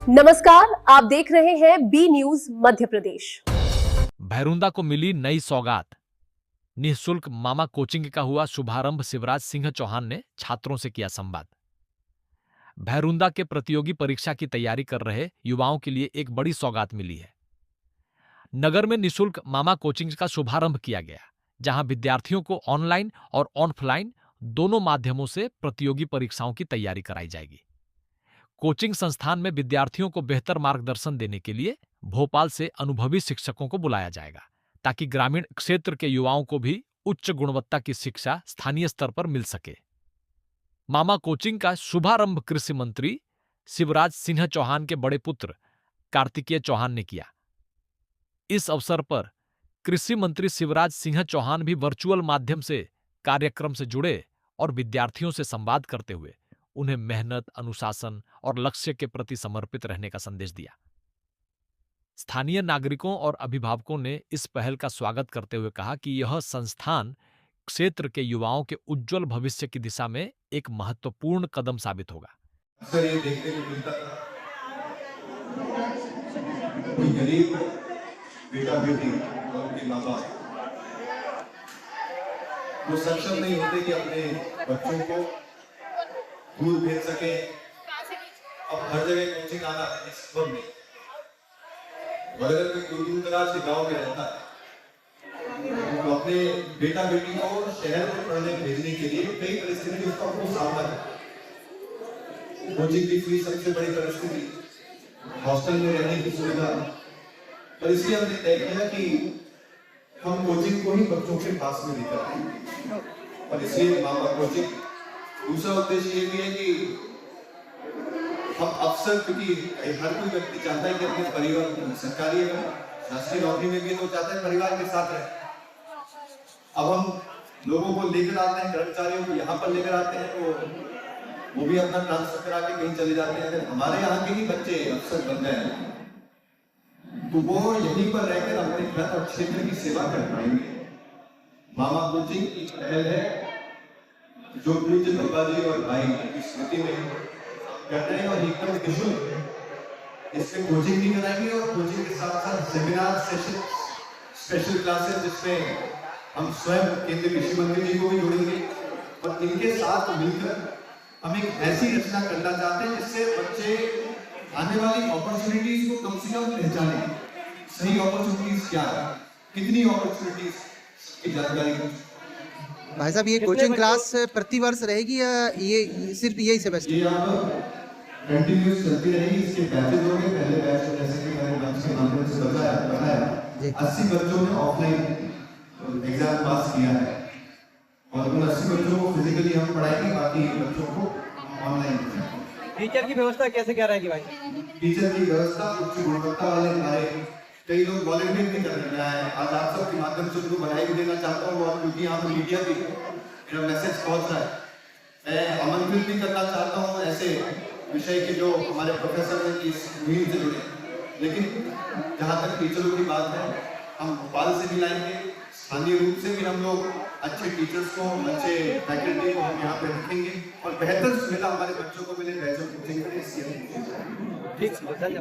नमस्कार, आप देख रहे हैं बी न्यूज मध्य प्रदेश। भैरुंदा को मिली नई सौगात। निःशुल्क मामा कोचिंग का हुआ शुभारंभ। शिवराज सिंह चौहान ने छात्रों से किया संवाद। भैरुंदा के प्रतियोगी परीक्षा की तैयारी कर रहे युवाओं के लिए एक बड़ी सौगात मिली है। नगर में निःशुल्क मामा कोचिंग का शुभारंभ किया गया, जहां विद्यार्थियों को ऑनलाइन और ऑफलाइन दोनों माध्यमों से प्रतियोगी परीक्षाओं की तैयारी कराई जाएगी। कोचिंग संस्थान में विद्यार्थियों को बेहतर मार्गदर्शन देने के लिए भोपाल से अनुभवी शिक्षकों को बुलाया जाएगा, ताकि ग्रामीण क्षेत्र के युवाओं को भी उच्च गुणवत्ता की शिक्षा स्थानीय स्तर पर मिल सके। मामा कोचिंग का शुभारंभ कृषि मंत्री शिवराज सिंह चौहान के बड़े पुत्र कार्तिकेय चौहान ने किया। इस अवसर पर कृषि मंत्री शिवराज सिंह चौहान भी वर्चुअल माध्यम से कार्यक्रम से जुड़े और विद्यार्थियों से संवाद करते हुए उन्हें मेहनत, अनुशासन और लक्ष्य के प्रति समर्पित रहने का संदेश दिया। स्थानीय नागरिकों और अभिभावकों ने इस पहल का स्वागत करते हुए कहा कि यह संस्थान क्षेत्र के युवाओं के उज्जवल भविष्य की दिशा में एक महत्वपूर्ण कदम साबित होगा। अक्सर ये देखने को मिलता था, कोई गरीब बेटा बेटी और उनके माँ बाप वो सक्षम नहीं होते कि अपने बच्चों को स्कूल भेज सके। अब हर जगह कोचिंग आना संभव नहीं। अगर कोई दूर दराज के गाँव में रहता है तो अपने बेटा बेटी को शहर में पढ़ने भेजने के लिए कई परिस्थितियों का वो सामना है। कोचिंग की फीस सबसे बड़ी परिस्थिति, हॉस्टल में रहने की सुविधा। पर इसलिए हमने तय किया कि हम कोचिंग को ही बच्चों के पास में लेकर आएंगे, और इसलिए मामा कोचिंग। दूसरा उद्देश्य ये भी है कि हम अक्सर, क्योंकि हर कोई व्यक्ति चाहता है कि अपने परिवार, सरकारी राष्ट्रीय नौकरी में भी तो चाहता है परिवार के साथ रहे। अब हम लोगों को लेकर आते हैं, कर्मचारियों को यहाँ पर लेकर आते हैं, तो वो भी अपना ट्रांसफर करा के कहीं चले जाते हैं। अगर हमारे यहाँ के ही बच्चे अफसर बन गए तो वो यहीं पर रहकर अपने घर और क्षेत्र की सेवा कर पाएंगे। मामा कोचिंग एक पहल है जो पूज्य बाबा जी और भाई की स्मृति में कर रहे हैं, और एकदम निःशुल्क इसमें कोचिंग भी कराएंगे, और कोचिंग के साथ साथ सेमिनार सेशन, स्पेशल क्लासेस, जिसमें हम स्वयं केंद्रीय कृषि मंत्री जी को भी जोड़ेंगे। और इनके साथ मिलकर हम एक ऐसी रचना करना चाहते हैं जिससे बच्चे आने वाली अपॉर्चुनिटीज को कम से कम पहचाने। सही अपॉर्चुनिटीज क्या है, कितनी अपॉर्चुनिटीज की जानकारी। भाई साहब, ये कोचिंग क्लास प्रतिवर्ष रहेगी या ये सिर्फ यही सेमेस्टर? ये अब कंटिन्यूस चलती रहेगी। इसके बैचेज होंगे। पहले बैच में जैसे कि मैंने मंच के माध्यम से बताया 80 बच्चों ने ऑफलाइन एग्जाम पास किया है, और उन 80 बच्चों को फिजिकली हम पढ़ाएंगे, बाकी बच्चों को ऑनलाइन पढ़ाएंगे। टीचर की व्यवस्था कैसे क्या रहेगी भाई? टीचर की व्यवस्था उच्च गुणवत्ता वाले हमारे कई लोग वॉलंटियर भी कर रहे हैं। आज आप सबके माध्यम से उनको बधाई भी देना चाहता हूँ, और क्योंकि यहाँ पर मीडिया भी मेरा मैसेज पहुँच रहा है, मैं आमंत्रित भी करना चाहता हूँ ऐसे विषय के जो हमारे प्रोफेसर हैं कि इस मुहिम से जुड़े। लेकिन जहाँ तक टीचरों की बात है, हम भोपाल से भी लाएंगे, स्थानीय रूप से भी हम लोग अच्छे टीचर्स को, अच्छे फैकल्टी को हम यहाँ पे रखेंगे, और बेहतर सुविधा हमारे बच्चों को मिले, बेहतर कोचिंग करें। ठीक, धन्यवाद।